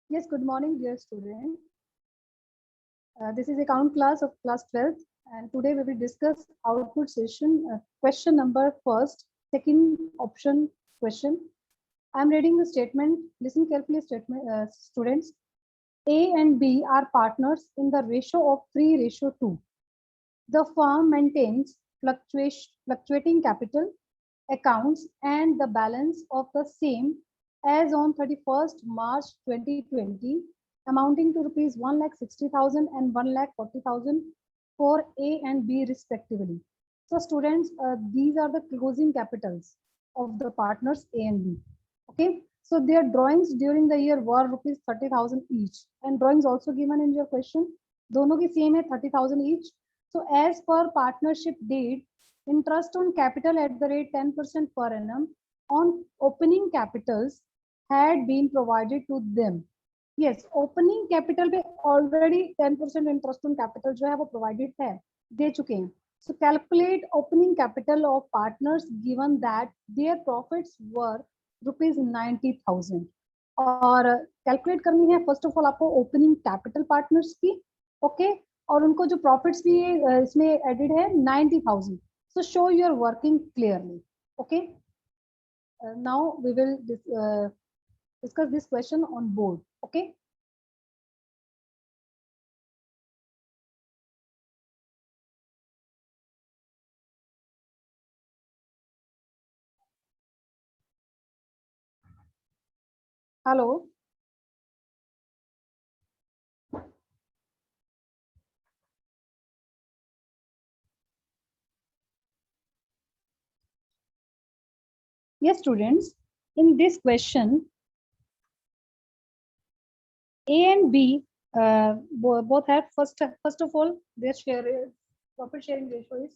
Yes, good morning, dear student. This is account class of class 12th, and today we will discuss output session question number first, second option question. I am reading the statement. Listen carefully, statement, students. A and B are partners in the ratio of 3:2. The firm maintains fluctuating capital accounts and the balance of the same as on 31st March 2020 amounting to rupees 1,60,000 and 1,40,000 for A and B respectively. So students, these are the closing capitals of the partners A and B. Okay, so their drawings during the year were rupees 30,000 each, and drawings also given in your question. दोनों की same है 30,000 each. So as per partnership deed, interest on capital at the rate 10% per annum on opening capitals had been provided to them. Yes, opening capital पे already 10% interest on capital जो है वो provided है, दे चुके हैं. So calculate opening capital of partners given that their profits were rupees 90,000. और calculate करनी है first of all आपको opening capital partners की, okay, और उनको जो profits भी इसमें added है 90,000. So show your working clearly, okay. Now we will discuss this question on board, okay. Hello. Yes, students, in this question, A and B both have first of all their profit sharing ratio is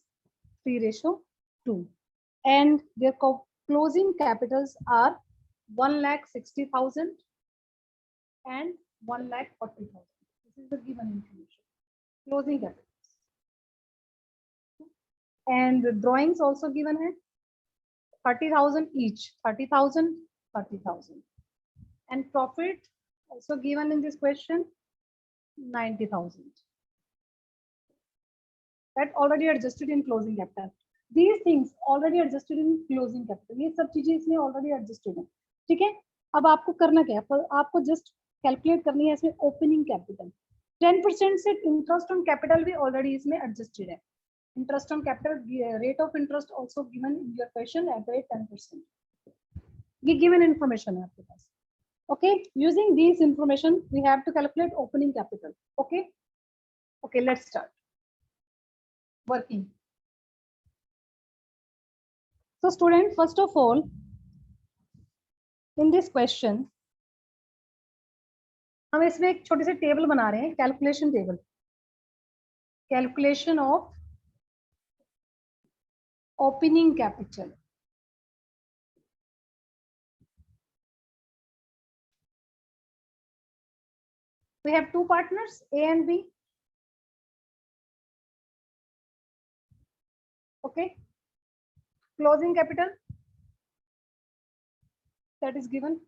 3:2, and their closing capitals are 1,60,000 and 1,40,000. This is the given information. Closing capitals, and the drawings also given है 30,000 each, 30,000, 30,000, and profit also given in this question 90,000. That already adjusted in closing capital. These things already adjusted in closing capital. ये सब चीजें इसमें already adjusted है. ठीक है, अब आपको करना क्या है, आपको just calculate करनी है इसमें opening capital. 10% से interest on capital भी already इसमें adjusted है. Interest on capital, rate of interest also given in your question at rate 10%. ये given information है आपके पास. Okay, using these information we have to calculate opening capital. Okay, okay, let's start working. So student, first of all, in this question, हम इसमें एक छोटी सी table बना रहे हैं, calculation table, calculation of opening capital. We have two partners, A and B. Okay. Closing capital that is given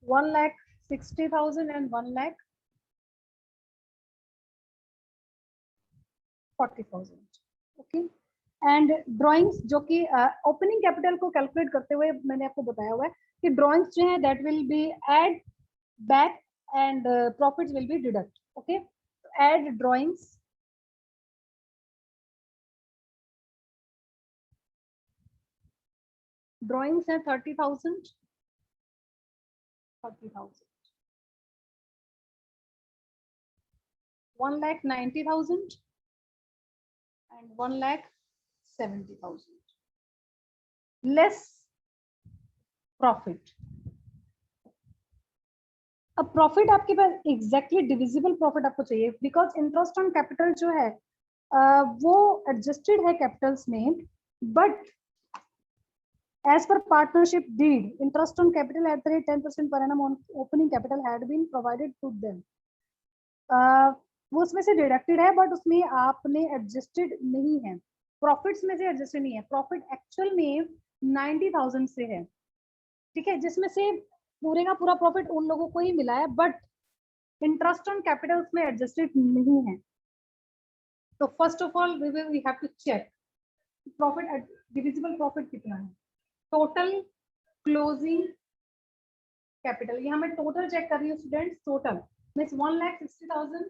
1,60,000 and 1,40,000. Okay. And drawings जो कि opening capital को कैलकुलेट करते हुए मैंने आपको बताया हुआ है कि ड्राइंग्स जो है that will be add back and profits will be deduct. Okay, add drawings. Drawings है 30,000, 1,90,000 and 1,70,000. Less profit. अब प्रॉफिट आपके पास एग्जैक्टली डिविजिबल प्रॉफिट आपको चाहिए, बिकॉज इंटरेस्ट ऑन कैपिटल जो है वो एडजस्टेड है कैपिटल्स में, but as per partnership deed, interest on capital at the rate 10% per annum on opening capital had been provided to them. वो उसमें से डिडक्टेड है, बट उसमें आपने एडजस्टेड नहीं है. प्रॉफिट्स में से एडजस्टेड नहीं है. प्रॉफिट एक्चुअल में 90,000 से है, ठीक है, जिसमें से पूरे का पूरा प्रॉफिट उन लोगों को ही मिला है, बट इंटरेस्ट ऑन कैपिटल में एडजस्टेड नहीं है। तो first of all we have to check profit, divisible profit कितना है। टोटल क्लोजिंग कैपिटल, यहाँ मैं टोटल चेक कर रही हूँ students. Total means 1,60,000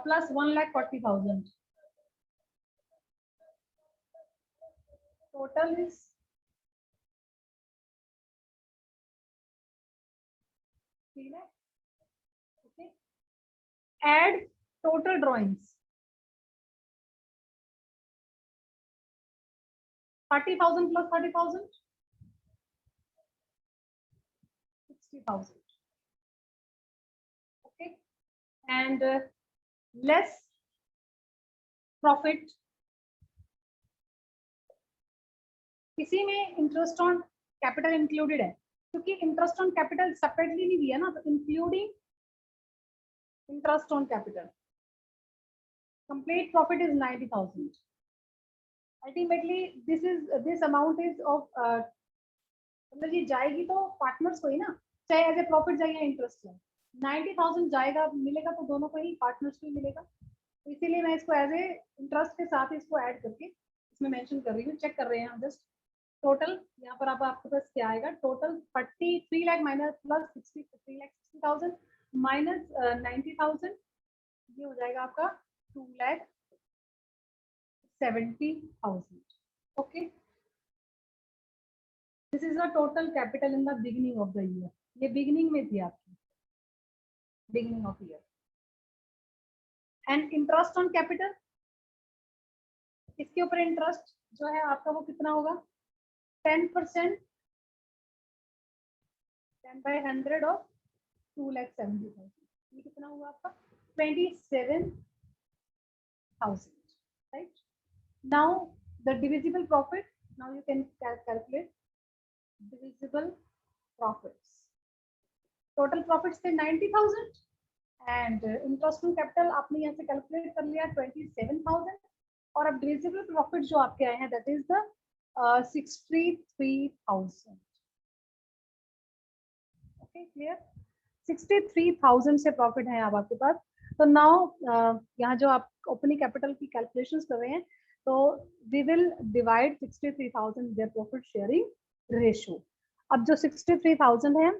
plus 1,40,000, total is okay. Add total drawings 30,000 plus 30,000 60,000, okay, and less profit। इसी में इंटरेस्ट ऑन कैपिटल इंक्लूडेड है, क्योंकि इंटरेस्ट ऑन कैपिटल सेपरेटली नहीं दिया ना, तो including interest on capital complete profit is 90,000। Ultimately this amount is of, मतलब ये जाएगी तो पार्टनर्स को ही ना, चाहे एज ए प्रॉफिट जाए या इंटरेस्ट जाए। 90,000 जाएगा, मिलेगा तो दोनों को ही, पार्टनर्स को ही मिलेगा। तो इसीलिए मैं इसको एज ए इंटरेस्ट के साथ इसको ऐड करके इसमें मेंशन कर रही हूँ। चेक कर रहे हैं हम जस्ट टोटल। यहाँ पर अब आपके पास क्या आएगा, total 3 lakh minus plus 3,60,000 minus 90,000, ये हो जाएगा आपका 2,70,000। Okay, this is the total capital in the beginning of the year. ये बिगिनिंग में थी आपकी, beginning of year. And interest on capital, इसके ऊपर इंटरेस्ट जो है आपका वो कितना होगा, 10%, 10/100 ऑफ 2,70,000, ये कितना हुआ आपका 27,000, right? Now the divisible profit, now you can calculate divisible profits। total profits थे 90,000 एंड इंटरेस्ट ऑन कैपिटल आपने यहाँ से कैलकुलेट कर लिया 27,000, और अब डिविजिबल प्रॉफिट जो आपके आए हैं that is the 63,000। Okay, clear. 63,000 से प्रॉफिट है अब आपके पास। तो नाउ यहाँ जो आप ओपनिंग कैपिटल की कैलकुलेशंस कर रहे हैं, तो we will divide 63,000 their profit sharing ratio. अब जो 63,000 है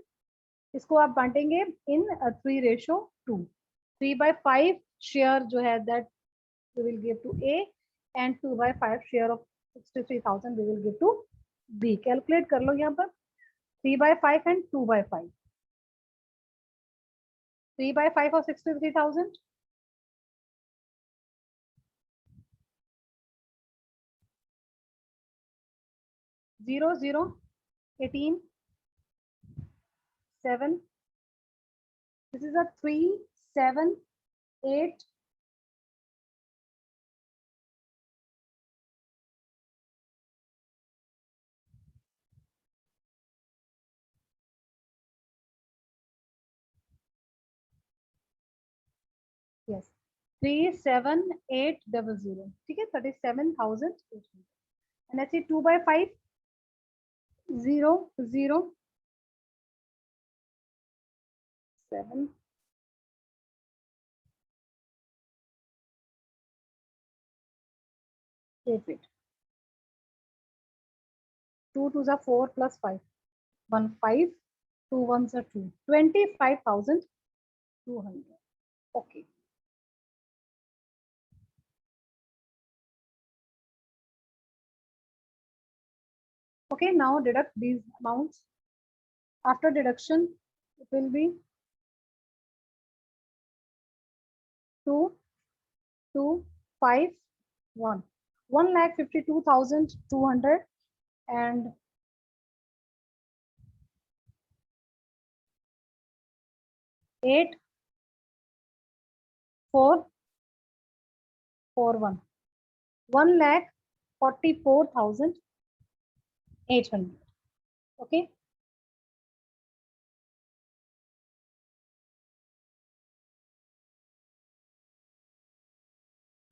इसको आप बांटेंगे इन 3:2। 3/5 शेयर जो है that we will give to A and 2/5 share of 63,000 we will give to B। Calculate कर लो यहाँ पर 3/5 and 2/5। 3/5 of 63,000 0 0 18 7, this is a 3 7 8 yes 37800, ठीक है 37,800। and let's say 2/5 0 0 7 8 8 2 2s are 4 plus 5 1 5 2 1s are 2 25,200। okay, okay, now deduct these amounts. After deduction it will be 2 2 5 1 1,52,200 and 8 4 4 1 1,44,800। okay,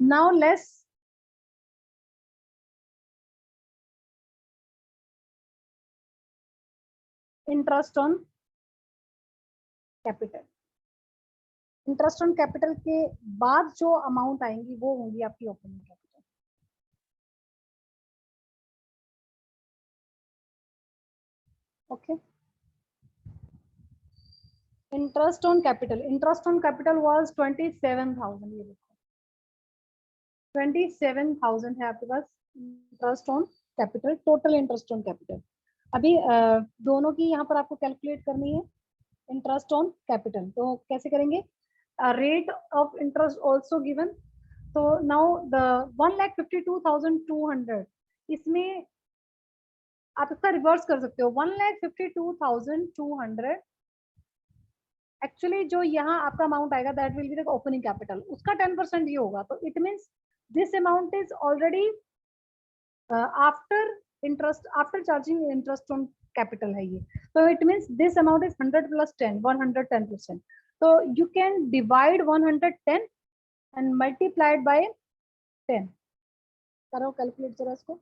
now less interest on capital. Interest on capital के बाद जो amount आएंगी वो होंगी आपकी opening capital. Okay, interest on capital, interest on capital was 27,000। ये देखो 27,000 है आपके पास interest on capital, total interest on capital. अभी दोनों की यहाँ पर आपको कैलकुलेट करनी है इंटरेस्ट ऑन कैपिटल। तो कैसे करेंगे, rate of interest also given. तो नाउ द 1,52,200, इसमें आप इसका रिवर्स कर सकते हो। 1,52,200 एक्चुअली जो यहाँ आपका अमाउंट आएगा that will be the opening capital, उसका 10% ये होगा। तो it means this amount is already after interest, after charging interest on capital है ये। तो it means this amount is 100 plus 10, 110%। तो you can divide 110 and multiplied by 10। करो calculate जरा इसको,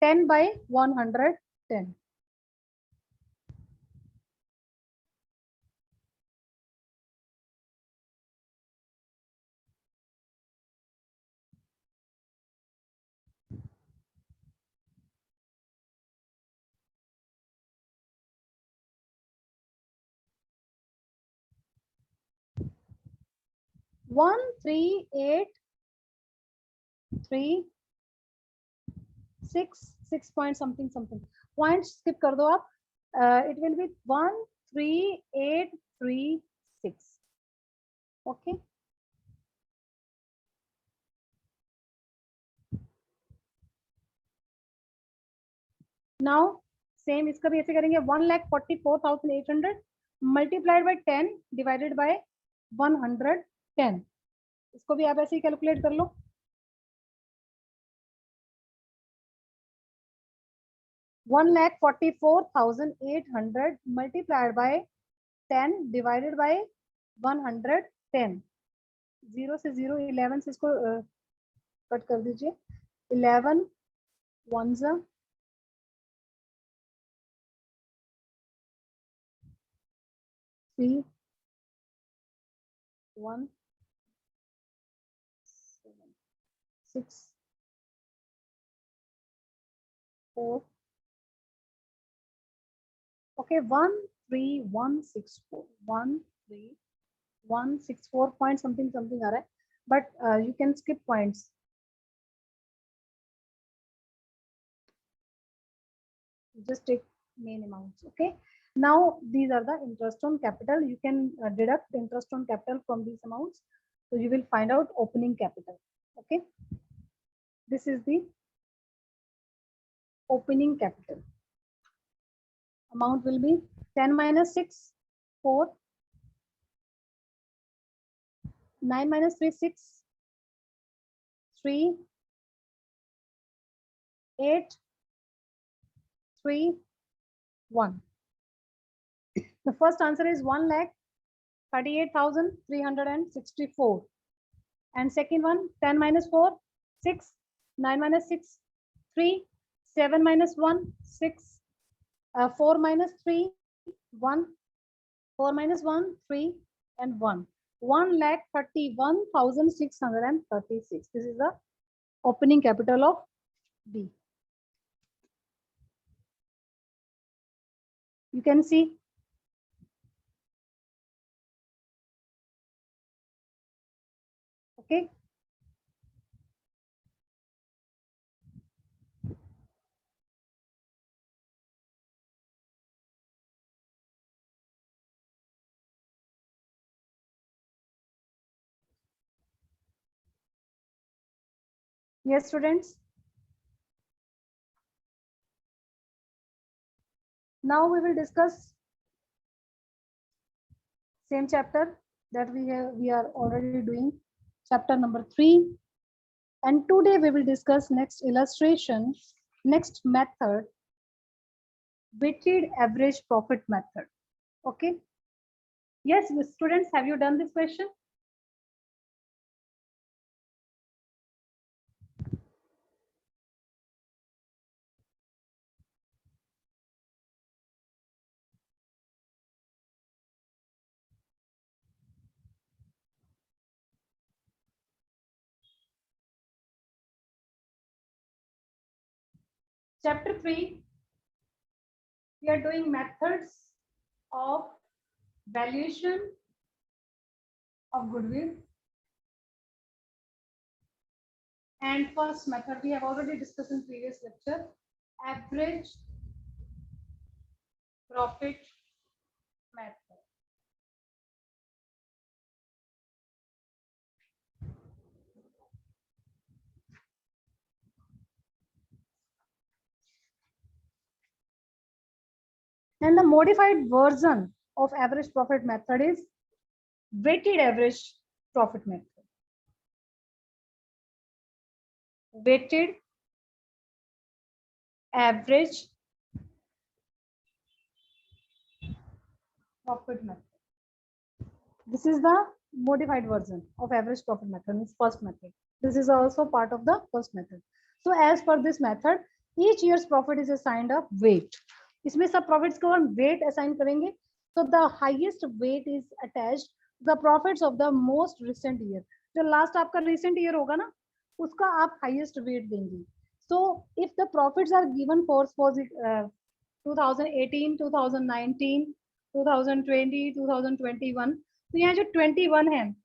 10 by 110। One three eight three six point something something, point skip कर दो आप। It will be 13836। Okay, now same इसका भी ऐसे करेंगे। 1,44,800 मल्टीप्लाइड बाय 10 डिवाइडेड बाय 110। इसको भी आप ऐसे ही कैलकुलेट कर लो। 1,44,800 मल्टीप्लाइड बाय 10 डिवाइडेड बाय 110। 0 से 0, 11 से इसको कट कर दीजिए। 11 1 3 1 6 4। ओके, 13164, 13164 पॉइंट समथिंग समथिंग आ रहा है, but you can skip points. Just take main amounts. Okay, now these are the interest on capital. You can deduct the interest on capital from these amounts, so you will find out opening capital. Okay, this is the opening capital. Amount will be 10 minus 6 4, 9 minus 3 6, 3 8 3 1. The first answer is 1,38,364, and second one 10 minus 4 6, 9 minus 6 3, 7 minus 1 6, 4 minus 3 1, 4 minus 1 3, and 1. 1,31,636. This is the opening capital of B. You can see. Okay, yes students, now we will discuss same chapter that we are already doing, chapter number 3. And today we will discuss next illustration, next method, weighted average profit method. Okay, yes students, have you done this question? Chapter 3, we are doing methods of valuation of goodwill. And first method we have already discussed in previous lecture, average profit method. And the modified version of average profit method is weighted average profit method. Weighted average profit method. This is the modified version of average profit method, means first method. This is also part of the first method. So as per this method, each year's profit is assigned a weight. इसमें सब profits को हम weight assign करेंगे. So the highest weight is attached to the profits of the most recent year. जो last आपका recent year होगा ना, उसका आप highest weight देंगे. So if the profits are given for 2018, 2019, 2020, 2021, तो यहाँ जो 21 है,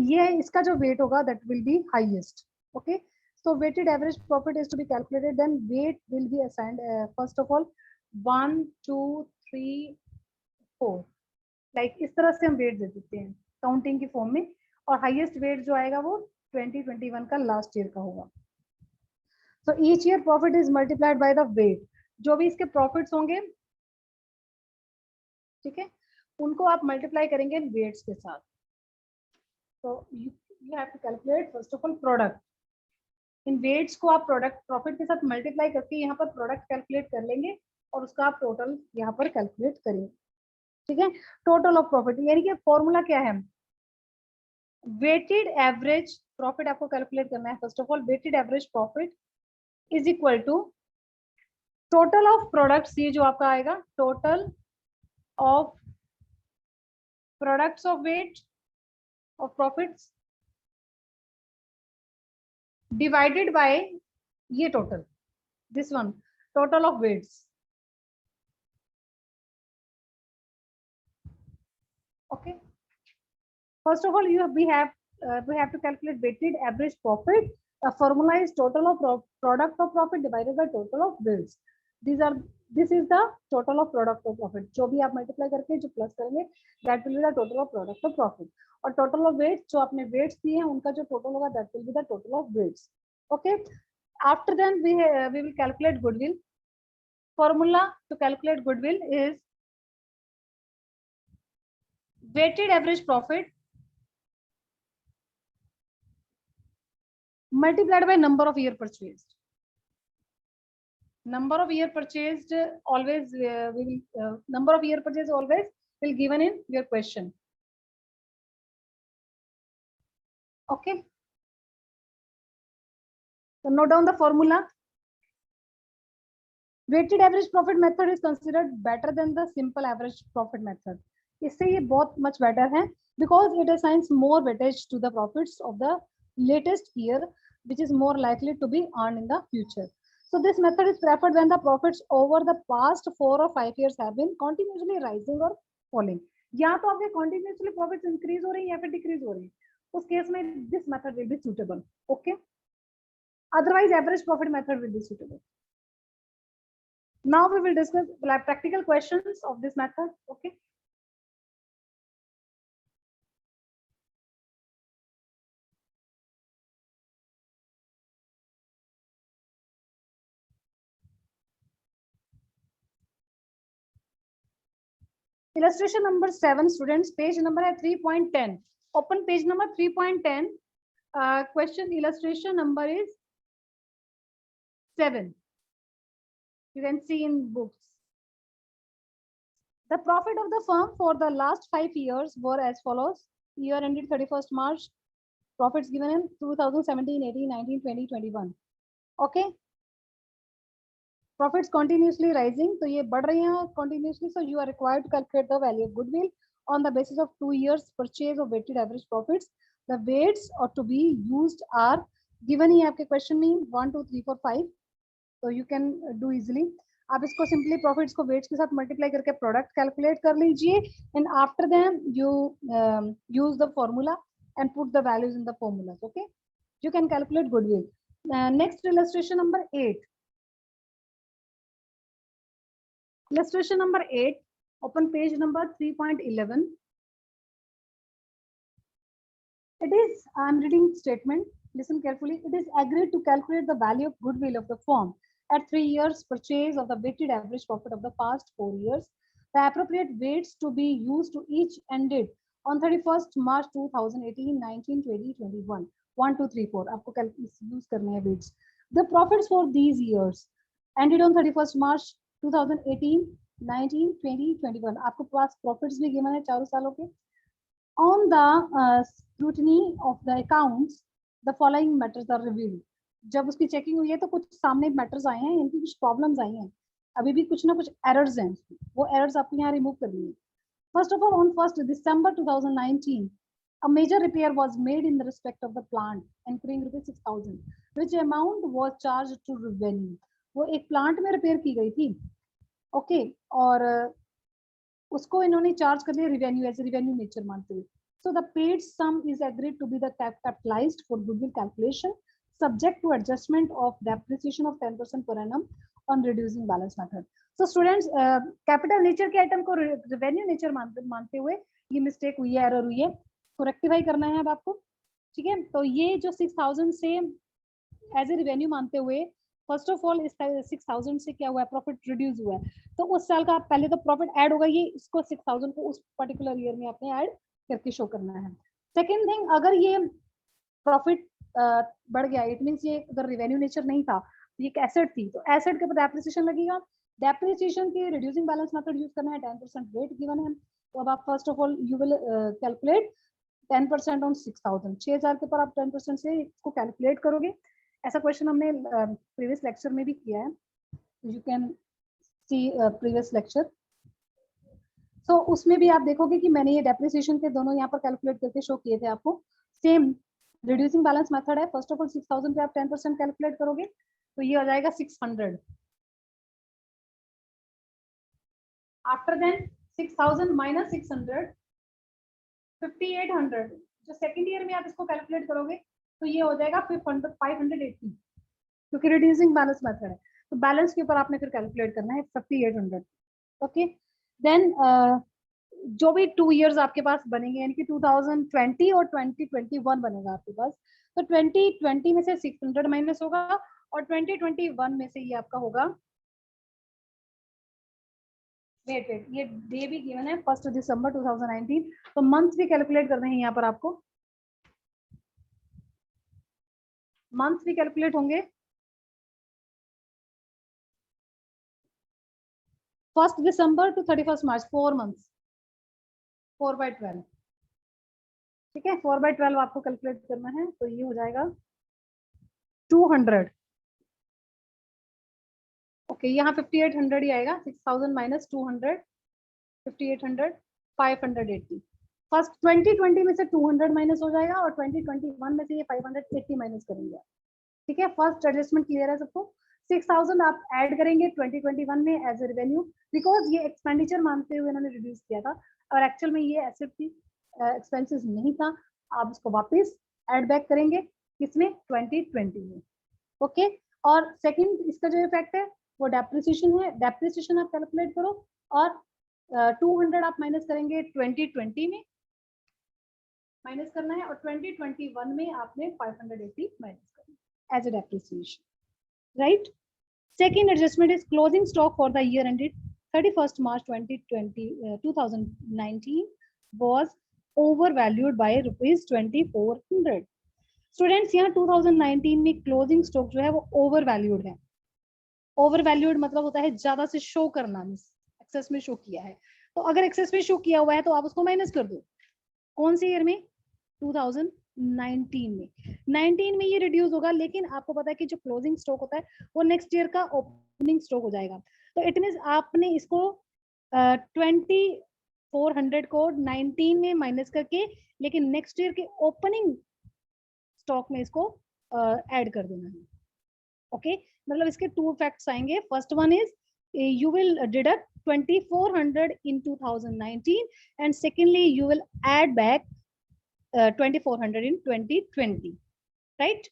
ये इसका जो weight होगा that will be highest. Okay, so weighted average profit is to be calculated. Then weight will be assigned. First of all, 1, 2, 3, 4. Like इस तरह से हम weight दे देते हैं काउंटिंग की फॉर्म में, और हाईएस्ट weight जो आएगा वो 2021 का लास्ट ईयर का होगा. So each year profit is multiplied by the weight. जो भी इसके प्रॉफिट्स होंगे, ठीक है, उनको आप मल्टीप्लाई करेंगे वेट्स के साथ. तो you have to calculate first of all product. इन वेट्स को आप प्रोडक्ट प्रॉफिट के साथ मल्टीप्लाई करके यहाँ पर प्रोडक्ट कैलकुलेट कर लेंगे और उसका आप टोटल यहाँ पर कैलकुलेट करेंगे. ठीक है, टोटल ऑफ प्रॉफिट, यानी कि फॉर्मूला क्या है, वेटेड एवरेज प्रॉफिट आपको कैलकुलेट करना है. First of all weighted average profit is equal to total of products, ये जो आपका आएगा total of products of weight of profits divided by ये total, this one total of weights. Okay, first of all we have to calculate weighted average profit. The formula is total of product of profit divided by total of bills. This is the total of product of profit. जो भी आप multiply करके जो plus करेंगे that will be the total of product of profit. और total of weights, जो आपने weights दिए हैं उनका जो total होगा that will be the total of weights. Okay, after then we will calculate goodwill. Formula to calculate goodwill is weighted average profit multiplied by number of year purchased. Number of year purchased always number of year purchased always will given in your question. Okay, so note down the formula. Weighted average profit method is considered better than the simple average profit method. इससे ये बहुत much better है because it assigns more weightage to the profits of the latest year, which is more likely to be earned in the future. So this method is preferred when the profits over the past 4 or 5 years have been continuously rising or falling. या तो आपके continuously profits increase हो रही हैं या फिर decrease हो रही हैं, उस केस में this method will be suitable. Okay, otherwise average profit method will be suitable. Now we will discuss practical questions of this method. Okay, illustration number 7, students, page number है 3.10. Open page number 3.10. Question illustration number is 7. You can see in books. The profit of the firm for the last 5 years were as follows. Year ended 31st March. Profits given in 2017, 18, 19, 20, 21. Okay. Profits continuously rising. So ये बढ़ रही हैं continuously. So you are required to calculate the value of goodwill on the basis of 2 years purchase of weighted average profits. The weights or to be used are given ही आपके question में 1, 2, 3, 4, 5. तो you can do easily. आप इसको simply profits को weights के साथ multiply करके product calculate कर लीजिए, and after then you use the formula and put the values in the formula. Okay, you can calculate goodwill. Next, illustration number 8. Illustration number 8, open page number 3.11. It is, I am reading statement, listen carefully. It is agreed to calculate the value of goodwill of the firm at 3 years purchase of the weighted average profit of the past 4 years. The appropriate weights to be used to each ended on 31st March 2018, 19, 20, 21. 1, 2, 3, 4 आपको use करने हैं weights. The profits for these years ended on 31st March 2018, 19, 20, 21. आपको पास profits भी given है चारों सालों के. On the scrutiny of the accounts, the following matters are revealed. जब उसकी चेकिंग हुई है तो कुछ सामने मैटर्स आए हैं, इनकी कुछ प्रॉब्लम्स आई हैं, अभी भी कुछ ना कुछ एरर्स हैं, वो एरर्स आपको यहाँ रिमूव करनी है. First of all, on 1st December 2019, a major repair was made in the respect of the plant, incurring ₹6,000, which amount was charged to revenue. वो एक प्लांट में रिपेयर की गई थी, ओके, और उसको इन्होंने चार्ज कर लिया रेवेन्यू, एज रेवेन्यू नेचर मानते हुए. So the paid sum is agreed to be the capitalized for goodwill calculation, subject to adjustment of depreciation of 10% per annum on reducing balance method. So students, capital nature के item को revenue nature मानते हुए ये mistake हुई है, error हुई है, तो रेक्टिफाई करना है अब आपको. ठीक है, तो ये जो 6,000 से एज ए रेवेन्यू मानते हुए, फर्स्ट ऑफ ऑल इस 6,000 से क्या हुआ है, प्रॉफिट रिड्यूस हुआ है, तो उस साल का पहले तो प्रॉफिट ऐड होगा, ये इसको 6,000 को उस पर्टिकुलर ईयर में आपने ऐड करके शो करना है. सेकेंड थिंग, अगर ये प्रॉफिट बढ़ गया, इट मीन्स ये अगर रेवेन्यू नेचर नहीं था, ये एक एसेट थी, तो एसेट के ऊपर डेप्रिसिएशन लगेगा. डेप्रिसिएशन की रिड्यूसिंग बैलेंस मेथड यूज करना है, 10% रेट गिवन है. तो अब आप first of all you will calculate 10% on 6,000. 6,000 के ऊपर आप 10% से इसको कैलकुलेट करोगे. ऐसा क्वेश्चन हमने प्रीवियस लेक्चर में भी किया है, you can see previous lecture. So उसमें भी आप देखोगे कि मैंने ये डेप्रिसिएशन के दोनों यहाँ पर कैलकुलेट करके शो किए थे आपको. सेम रिड्यूसिंग बैलेंस मेथड है. फर्स्ट ऑफ ऑल 6,000 पे आप 10% कैलकुलेट करोगे, तो ये हो जाएगा 600. After then 6,000 minus 600, 5,800. जो सेकेंड ईयर में आप इसको कैलकुलेट करोगे तो ये हो जाएगा 580, क्योंकि रिड्यूसिंग बैलेंस मेथड है, तो बैलेंस के ऊपर आपने फिर कैलकुलेट करना है 5,800. ओके, देन जो भी 2 इयर्स आपके पास बनेंगे, यानी कि 2020 और 2021 बनेगा आपके पास, तो 2020 में से 600 माइनस होगा और 2021 में से ये आपका होगा, वेट ये डे भी गिवन है 1 दिसंबर 2019, तो मंथ भी कैलकुलेट करने हैं यहाँ पर आपको. मंथ भी कैलकुलेट होंगे. 1 दिसंबर टू 31 मार्च, 4 मंथ्स, 4/12. ठीक है, 4/12 आपको कैलकुलेट करना है, तो ये हो जाएगा 200. ओके, यहाँ 5,800 ही आएगा. 6,000 माइनस 200, 5,800, 580. फर्स्ट 2020 में से 200 माइनस हो जाएगा और 2021 में से ये 580 माइनस करेंगे. ठीक है, फर्स्ट एडजस्टमेंट क्लियर है सबको. 6,000 आप ऐड करेंगे 2021 में एज ए रेवेन्यू, बिकॉज ये एक्सपेंडिचर मानते हुए इन्होंने रिड्यूस किया था और एक्चुअल में ये एसेट थी, एक्सपेंसेस नहीं था. आप इसको वापस ऐड बैक करेंगे किसमें, 2020 में. ओके, और सेकंड इसका जो इफेक्ट है वो डेप्रिसिएशन है. डेप्रिसिएशन आप कैलकुलेट करो और 200 आप माइनस करेंगे 2020 में, माइनस करना है, और 2021 में आपने 580 माइनस करना है as a depreciation. Right. Second adjustment is closing stock for the year ended 31st March 2019 was overvalued by ₹2,400. Students, यहाँ 2019 में closing stock जो है वो overvalued है. Overvalued मतलब होता है ज्यादा से शो करना, एक्सेस में शो किया है. तो अगर एक्सेस में शो किया हुआ है तो आप उसको माइनस कर दो. कौन से ईयर में, 2019 में. 19 में ये रिड्यूस होगा, लेकिन आपको पता है कि जो क्लोजिंग स्टॉक होता है वो नेक्स्ट ईयर का ओपनिंग स्टॉक हो जाएगा. तो इट मींस आपने इसको 2,400 को 19 में माइनस करके, लेकिन नेक्स्ट ईयर के ओपनिंग स्टॉक में इसको ऐड कर देना है. ओके मतलब इसके टू फैक्ट्स आएंगे. First one is you will deduct 2400 in 2019 and secondly you will add back 2400 in 2020, right.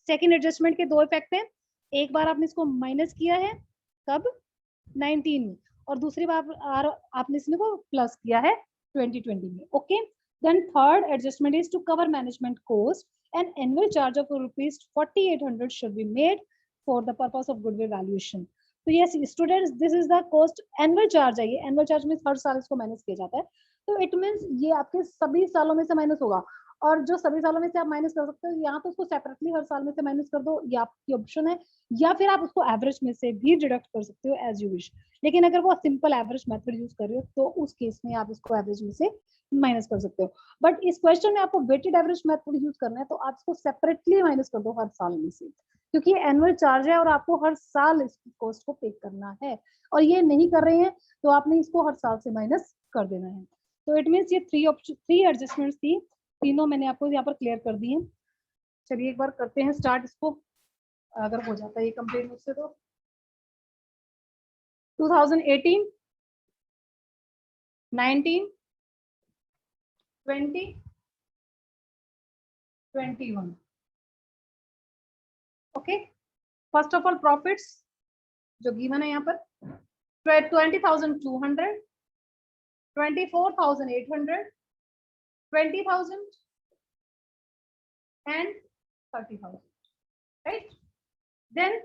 Second adjustment के दो इफेक्ट हैं. एक बार आपने इसको माइनस किया है कब 19 में और दूसरी बार आपने इसमें को प्लस किया है 2020 में. Okay then third adjustment is to cover management cost and annual charge of ₹4800 should be made for the purpose of goodwill valuation. तो yes students this is the cost. Annual charge है ये. Annual charge में हर साल इसको minus किया जाता है. तो इट मींस ये आपके सभी सालों में से माइनस होगा और जो सभी सालों में से आप माइनस कर सकते हो. यहाँ तो उसको सेपरेटली हर साल में से माइनस कर दो, ये आपकी ऑप्शन है, या फिर आप उसको एवरेज में से भी डिडक्ट कर सकते हो एज यू विश. लेकिन अगर वो सिंपल एवरेज मेथड यूज कर रहे हो तो उस केस में आप इसको एवरेज में से माइनस कर सकते हो. बट इस क्वेश्चन में आपको वेटेड एवरेज मेथड यूज करना है तो आप इसको सेपरेटली माइनस कर दो हर साल में से, क्योंकि एनुअल चार्ज है और आपको हर साल इस कॉस्ट को पे करना है. और ये नहीं कर रहे हैं तो आपने इसको हर साल से माइनस कर देना है. तो इट मीन्स ये थ्री एडजस्टमेंट्स थी, तीनों मैंने आपको यहाँ पर क्लियर कर दिए. चलिए एक बार करते हैं स्टार्ट इसको, अगर हो जाता है ये कंप्लीट मुझसे तो. 2018, 19, 20, 21. Okay first of all profits जो गिवन है यहाँ पर 20,200, 24,800, 20,000 and 30,000, right. Then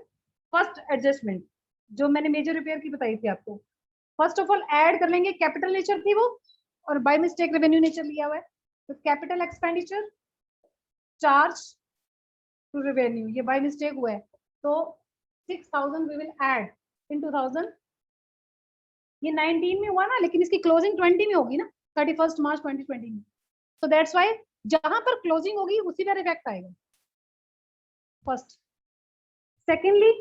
first adjustment जो मैंने मेजर रिपेयर की बताई थी आपको. फर्स्ट ऑफ ऑल ऐड कर लेंगे, कैपिटल नेचर थी वो और बाय मिस्टेक रेवेन्यू नेचर लिया हुआ है. तो capital expenditure charge to revenue ये बाय मिस्टेक हुआ है तो 6,000 वी विल ऐड इन 2000. ये 19 में हुआ ना, लेकिन इसकी क्लोजिंग 20 में होगी ना, 31 मार्च 2020 में. तो दैट्स वाई जहां पर क्लोजिंग होगी उसी पर इफेक्ट आएगा. फर्स्ट. सेकेंडली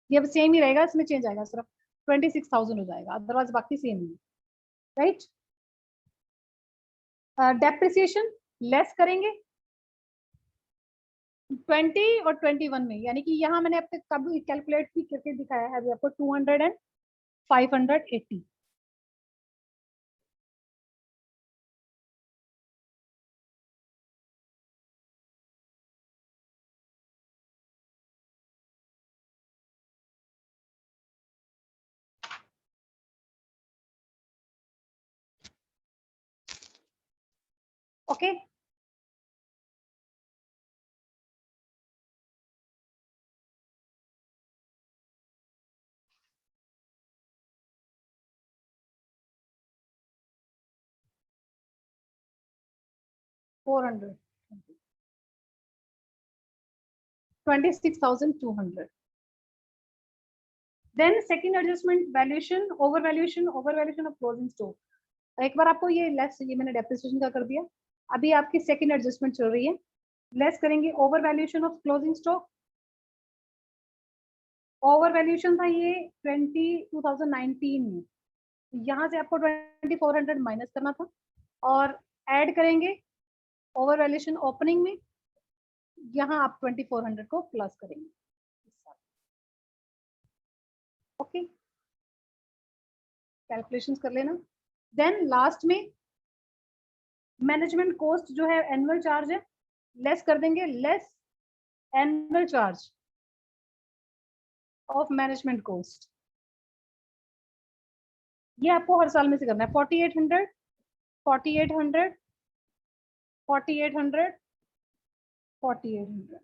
ये सेम ही रहेगा, इसमें चेंज आएगा, सिर्फ 26,000 हो जाएगा, अदरवाइज बाकी सेम ही, राइट. डेप्रिसिएशन लेस करेंगे 20 और 21 में, यानी कि यहाँ मैंने आपको कब कैलकुलेट भी करके दिखाया है अभी आपको 200 and 580. Okay $400, 26,200. Then second adjustment valuation, over valuation of closing stock. एक बार आपको ये लेस, ये मैंने डेप्रिसिएशन का कर दिया. अभी आपकी सेकंड एडजस्टमेंट चल रही है, लेस करेंगे over valuation of closing stock. Over valuation था ये 2019 में, यहाँ से आपको 2400 माइनस करना था और ऐड करेंगे ओवर वैल्यूएशन ओपनिंग में, यहाँ आप 2400 को प्लस करेंगे. ओके कैलकुलेशंस कर लेना. देन लास्ट में मैनेजमेंट कॉस्ट जो है एनुअल चार्ज है, लेस कर देंगे, less annual charge of management cost. ये आपको हर साल में से करना है. 4800, 4800, 4800, 4800.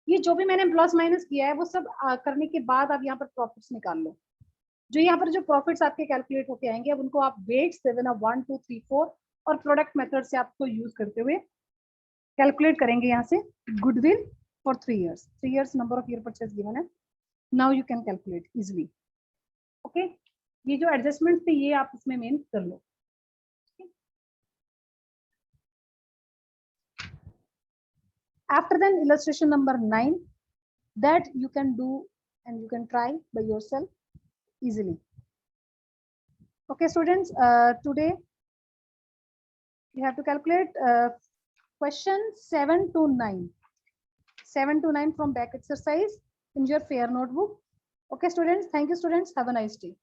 ये जो भी मैंने प्लस माइनस किया है वो सब करने के बाद आप यहाँ पर प्रॉफिट्स निकाल लो. जो यहाँ पर जो प्रॉफिट्स आपके कैलकुलेट होके आएंगे, अब उनको आप वेट 7 ऑफ 1 2 3 4 और प्रोडक्ट मेथड से आपको यूज करते हुए कैलकुलेट करेंगे. यहाँ से goodwill for 3 years, 3 years number of year purchase given है. Now you can calculate easily. Okay ये जो एडजस्टमेंट थे ये आप इसमें मेन कर लो. After then illustration number 9 that you can do and you can try by yourself easily. Okay students, today you have to calculate question 7 to 9 from back exercise. in your fair notebook. Okay, students. Thank you, students. Have a nice day.